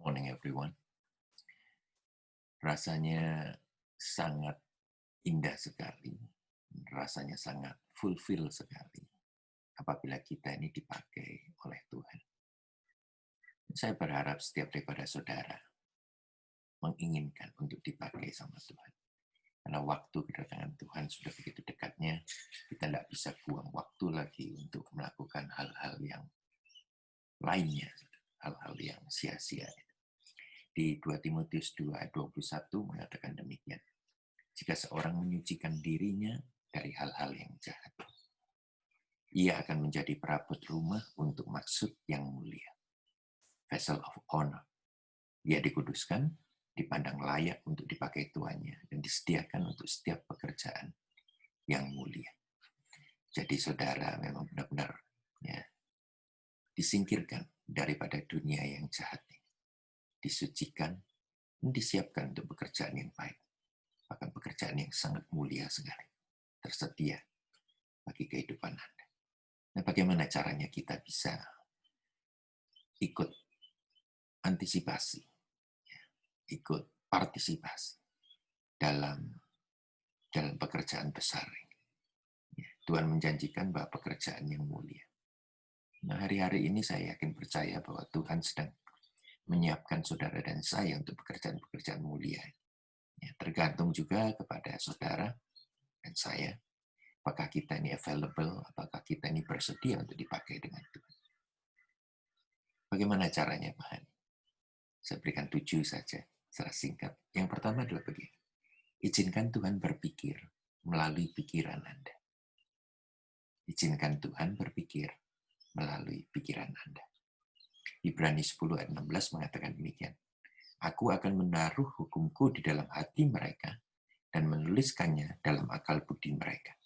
Morning everyone. Rasanya sangat indah sekali, rasanya sangat fulfill sekali apabila kita ini dipakai oleh Tuhan. Saya berharap setiap daripada saudara menginginkan untuk dipakai sama Tuhan. Karena waktu kedatangan Tuhan sudah begitu dekatnya, kita tidak bisa buang waktu lagi untuk melakukan hal-hal yang lainnya, hal-hal yang sia-sia. Di 2 Timotius 2 ayat 21 mengatakan demikian. Jika seorang menyucikan dirinya dari hal-hal yang jahat, ia akan menjadi perabot rumah untuk maksud yang mulia. Vessel of honor. Ia dikuduskan, dipandang layak untuk dipakai tuannya, dan disediakan untuk setiap pekerjaan yang mulia. Jadi saudara memang benar-benar disingkirkan daripada dunia yang jahat. Disucikan, dan disiapkan untuk pekerjaan yang baik. Bahkan pekerjaan yang sangat mulia sekali. Tersedia bagi kehidupan Anda. Nah, bagaimana caranya kita bisa ikut antisipasi, ikut partisipasi dalam pekerjaan besar ini. Tuhan menjanjikan bahwa pekerjaan yang mulia. Nah, hari-hari ini saya yakin percaya bahwa Tuhan sedang menyiapkan saudara dan saya untuk pekerjaan-pekerjaan mulia. Ya, tergantung juga kepada saudara dan saya, apakah kita ini available, apakah kita ini bersedia untuk dipakai dengan Tuhan. Bagaimana caranya, Pak Hani? Saya berikan 7 saja, secara singkat. Yang pertama adalah begini. Izinkan Tuhan berpikir melalui pikiran Anda. Izinkan Tuhan berpikir melalui pikiran Anda. Ibrani 10 ayat 16 mengatakan demikian. Aku akan menaruh hukumku di dalam hati mereka dan menuliskannya dalam akal budi mereka.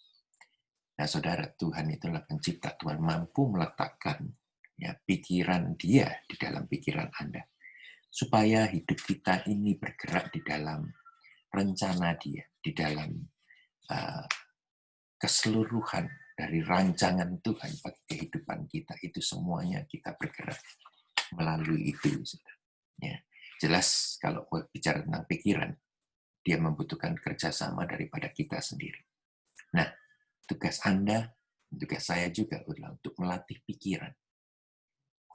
Nah, saudara, Tuhan itulah pencipta. Tuhan mampu meletakkan pikiran Dia di dalam pikiran Anda. Supaya hidup kita ini bergerak di dalam rencana Dia, di dalam keseluruhan dari rancangan Tuhan bagi kehidupan kita. Itu semuanya kita bergerak melalui itu. Ya. Jelas kalau bicara tentang pikiran, dia membutuhkan kerjasama daripada kita sendiri. Nah, tugas Anda, tugas saya juga adalah untuk melatih pikiran,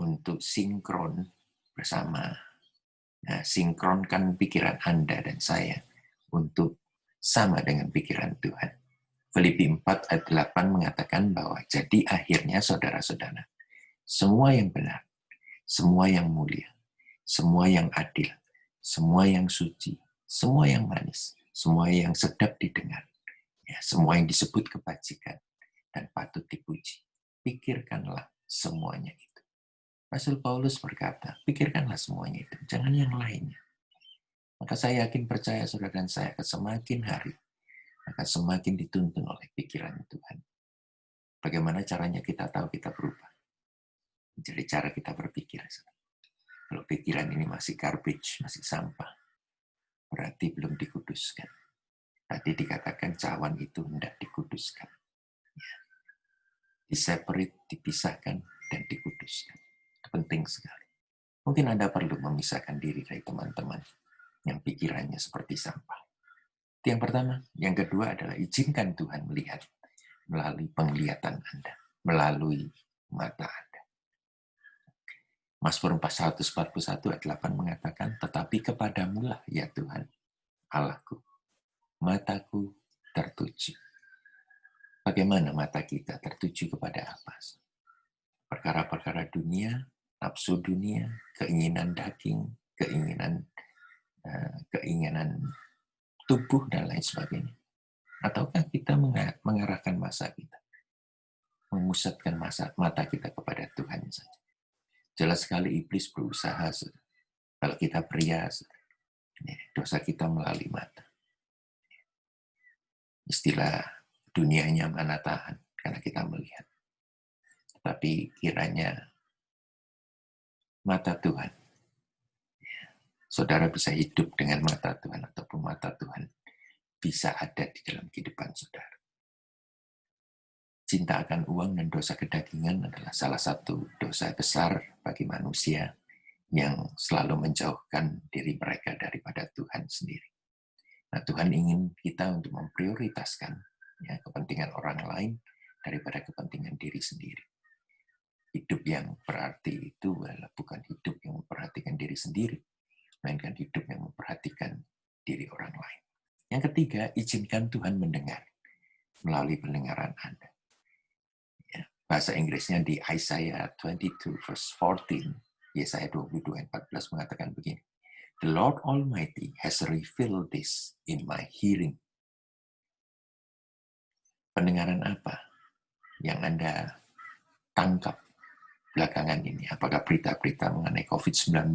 untuk sinkron bersama. Nah, sinkronkan pikiran Anda dan saya untuk sama dengan pikiran Tuhan. Filipi 4 ayat 8 mengatakan bahwa jadi akhirnya saudara-saudara, semua yang benar, semua yang mulia, semua yang adil, semua yang suci, semua yang manis, semua yang sedap didengar, semua yang disebut kebajikan dan patut dipuji. Pikirkanlah semuanya itu. Rasul Paulus berkata, pikirkanlah semuanya itu, jangan yang lainnya. Maka saya yakin percaya saudara dan saya akan semakin hari, akan semakin dituntun oleh pikiran Tuhan. Bagaimana caranya kita tahu kita berubah? Jadi cara kita berpikir. Kalau pikiran ini masih garbage, masih sampah, berarti belum dikuduskan. Tadi dikatakan cawan itu hendak dikuduskan. Diseparate, dipisahkan, dan dikuduskan. Itu penting sekali. Mungkin Anda perlu memisahkan diri dari teman-teman yang pikirannya seperti sampah. Itu yang pertama. Yang kedua adalah izinkan Tuhan melihat melalui penglihatan Anda, melalui mata Anda. Mazmur 141 ayat 8 mengatakan, tetapi kepadamu lah ya Tuhan, Allahku, mataku tertuju. Bagaimana mata kita tertuju kepada apa? Perkara-perkara dunia, nafsu dunia, keinginan daging, keinginan tubuh, dan lain sebagainya. Ataukah kita mengarahkan mata kita, memusatkan mata kita kepada Tuhan saja? Jelas sekali iblis berusaha. Kalau kita pria, dosa kita melalui mata. Istilah dunianya mana tahan, karena kita melihat. Tapi kiranya mata Tuhan, saudara bisa hidup dengan mata Tuhan, ataupun mata Tuhan bisa ada di dalam kehidupan saudara. Cinta akan uang dan dosa kedagingan adalah salah satu dosa besar bagi manusia yang selalu menjauhkan diri mereka daripada Tuhan sendiri. Nah, Tuhan ingin kita untuk memprioritaskan ya, kepentingan orang lain daripada kepentingan diri sendiri. Hidup yang berarti itu adalah bukan hidup yang memperhatikan diri sendiri, melainkan hidup yang memperhatikan diri orang lain. Yang ketiga, izinkan Tuhan mendengar melalui pendengaran Anda. Ya, bahasa Inggrisnya di Isaiah 22 verse 14, Yesaya 22 ayat 14 mengatakan begini, The Lord Almighty has revealed this in my hearing. Pendengaran apa yang Anda tangkap belakangan ini? Apakah berita-berita mengenai COVID-19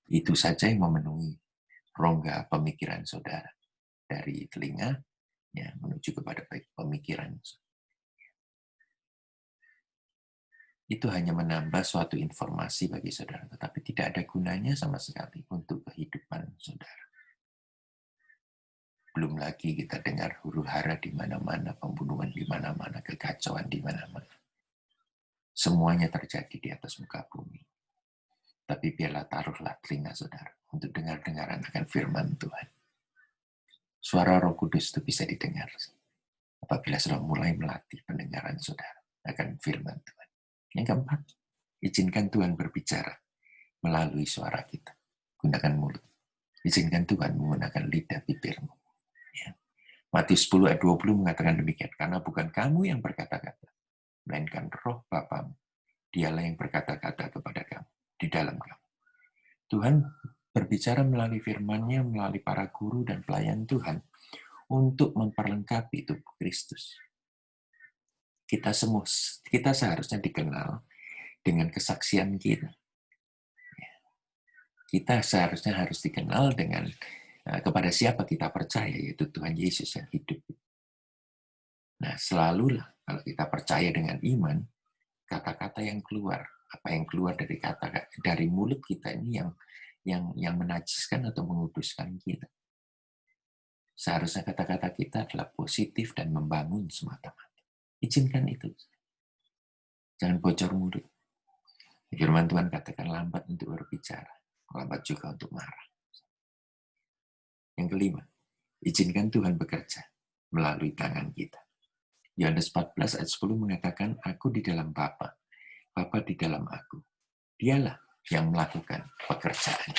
itu saja yang memenuhi rongga pemikiran saudara? Dari telinga ya, menuju kepada pemikiran. Itu hanya menambah suatu informasi bagi saudara, tetapi tidak ada gunanya sama sekali untuk kehidupan saudara. Belum lagi kita dengar huru-hara di mana-mana, pembunuhan di mana-mana, kekacauan di mana-mana. Semuanya terjadi di atas muka bumi. Tapi biarlah taruhlah telinga saudara untuk dengar-dengaran akan firman Tuhan. Suara Roh Kudus itu bisa didengar apabila sudah mulai melatih pendengaran saudara akan firman Tuhan. Yang keempat, izinkan Tuhan berbicara melalui suara kita. Gunakan mulut. Izinkan Tuhan menggunakan lidah bibirmu. Ya. Matius 10 ayat 20 mengatakan demikian, karena bukan kamu yang berkata-kata, melainkan roh Bapamu. Dialah yang berkata-kata kepada kamu, di dalam kamu. Tuhan berbicara melalui firman-Nya, melalui para guru dan pelayan Tuhan, untuk memperlengkapi tubuh Kristus. Kita seharusnya dikenal dengan kesaksian kita. Kita seharusnya harus dikenal dengan kepada siapa kita percaya, yaitu Tuhan Yesus yang hidup. Nah, selalulah kalau kita percaya dengan iman, kata-kata yang keluar, apa yang keluar dari mulut kita ini yang menajiskan atau menguduskan kita. Seharusnya kata-kata kita adalah positif dan membangun semata-mata. Izinkan itu. Jangan bocor mulut. Firman Tuhan katakan lambat untuk berbicara, lambat juga untuk marah. Yang kelima, izinkan Tuhan bekerja melalui tangan kita. Yohanes 14 ayat 10 mengatakan, Aku di dalam Bapa, Bapa di dalam aku. Dialah yang melakukan pekerjaan.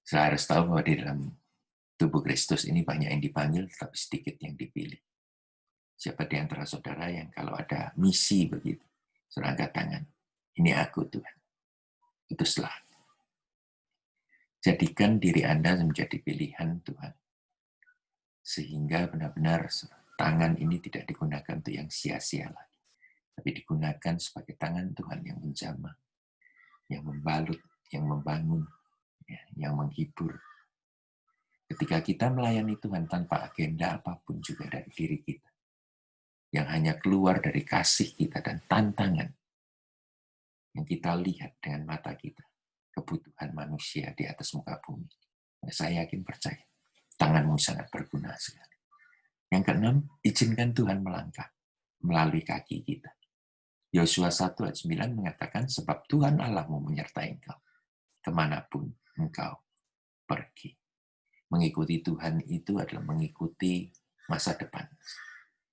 Saya harus tahu bahwa di dalam tubuh Kristus ini banyak yang dipanggil, tapi sedikit yang dipilih. Siapa di antara saudara yang kalau ada misi begitu, saudara angkat tangan. Ini aku Tuhan. Utuslah. Jadikan diri Anda menjadi pilihan Tuhan. Sehingga benar-benar tangan ini tidak digunakan untuk yang sia-sia lagi. Tapi digunakan sebagai tangan Tuhan yang menjamah, yang membalut, yang membangun, yang menghibur. Ketika kita melayani Tuhan tanpa agenda apapun juga dari diri kita, yang hanya keluar dari kasih kita dan tantangan yang kita lihat dengan mata kita, kebutuhan manusia di atas muka bumi. Saya yakin percaya, tanganmu sangat berguna sekali. Yang keenam, izinkan Tuhan melangkah melalui kaki kita. Yosua 1 ayat 9 mengatakan, sebab Tuhan Allahmu menyertai engkau, kemanapun engkau pergi. Mengikuti Tuhan itu adalah mengikuti masa depan.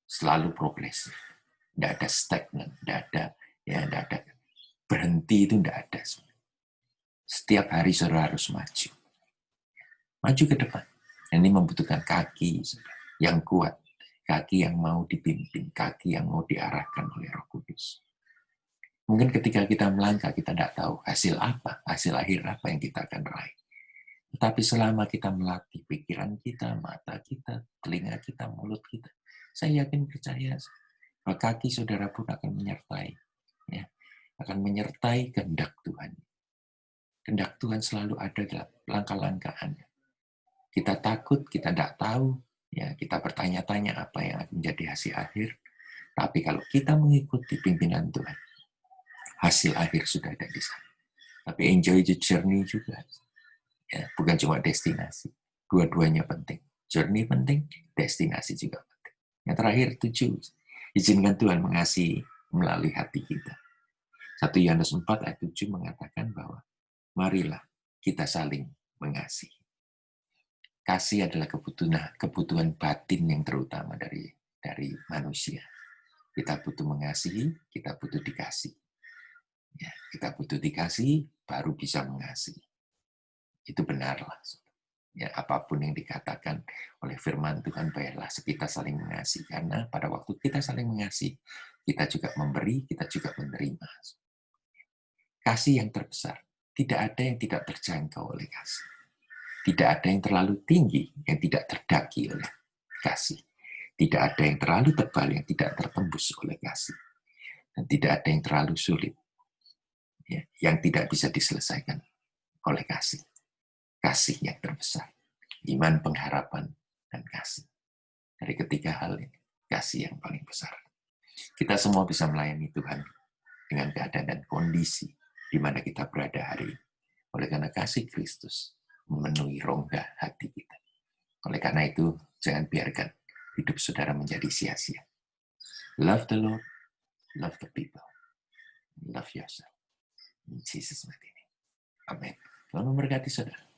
Selalu progresif. Tidak ada stagnan, tidak ada berhenti, itu tidak ada. Setiap hari saudara harus maju. Maju ke depan. Ini membutuhkan kaki yang kuat, kaki yang mau dipimpin, kaki yang mau diarahkan oleh Roh Kudus. Mungkin ketika kita melangkah, kita tidak tahu hasil apa, hasil akhir apa yang kita akan raih. Tetapi selama kita melatih pikiran kita, mata kita, telinga kita, mulut kita, saya yakin percaya bahwa kaki saudara pun akan menyertai. Ya, akan menyertai kehendak Tuhan. Kehendak Tuhan selalu ada dalam langkah-langkah Anda. Kita takut, kita tidak tahu, ya kita bertanya-tanya apa yang akan menjadi hasil akhir. Tapi kalau kita mengikuti pimpinan Tuhan, hasil akhir sudah ada di sana. Tapi enjoy the journey juga. Ya, bukan cuma destinasi. Dua-duanya penting. Journey penting, destinasi juga penting. Yang terakhir, 7. Izinkan Tuhan mengasihi melalui hati kita. 1 Yohanes 4 ayat 7 mengatakan bahwa marilah kita saling mengasihi. Kasih adalah kebutuhan batin yang terutama dari manusia. Kita butuh mengasihi, kita butuh dikasih. Ya, kita butuh dikasih, baru bisa mengasihi. Itu benarlah. Ya, apapun yang dikatakan oleh firman Tuhan, baiklah kita saling mengasihi. Karena pada waktu kita saling mengasihi, kita juga memberi, kita juga menerima. Kasih yang terbesar. Tidak ada yang tidak terjangkau oleh kasih. Tidak ada yang terlalu tinggi yang tidak terdaki oleh kasih. Tidak ada yang terlalu tebal yang tidak tertembus oleh kasih. Dan tidak ada yang terlalu sulit ya, yang tidak bisa diselesaikan oleh kasih. Kasih yang terbesar. Iman, pengharapan, dan kasih. Dari ketiga hal ini, kasih yang paling besar. Kita semua bisa melayani Tuhan dengan keadaan dan kondisi di mana kita berada hari ini. Oleh karena kasih Kristus memenuhi rongga hati kita. Oleh karena itu, jangan biarkan hidup saudara menjadi sia-sia. Love the Lord, love the people, love yourself. In Jesus' name. Amin. Tuhan memberkati saudara.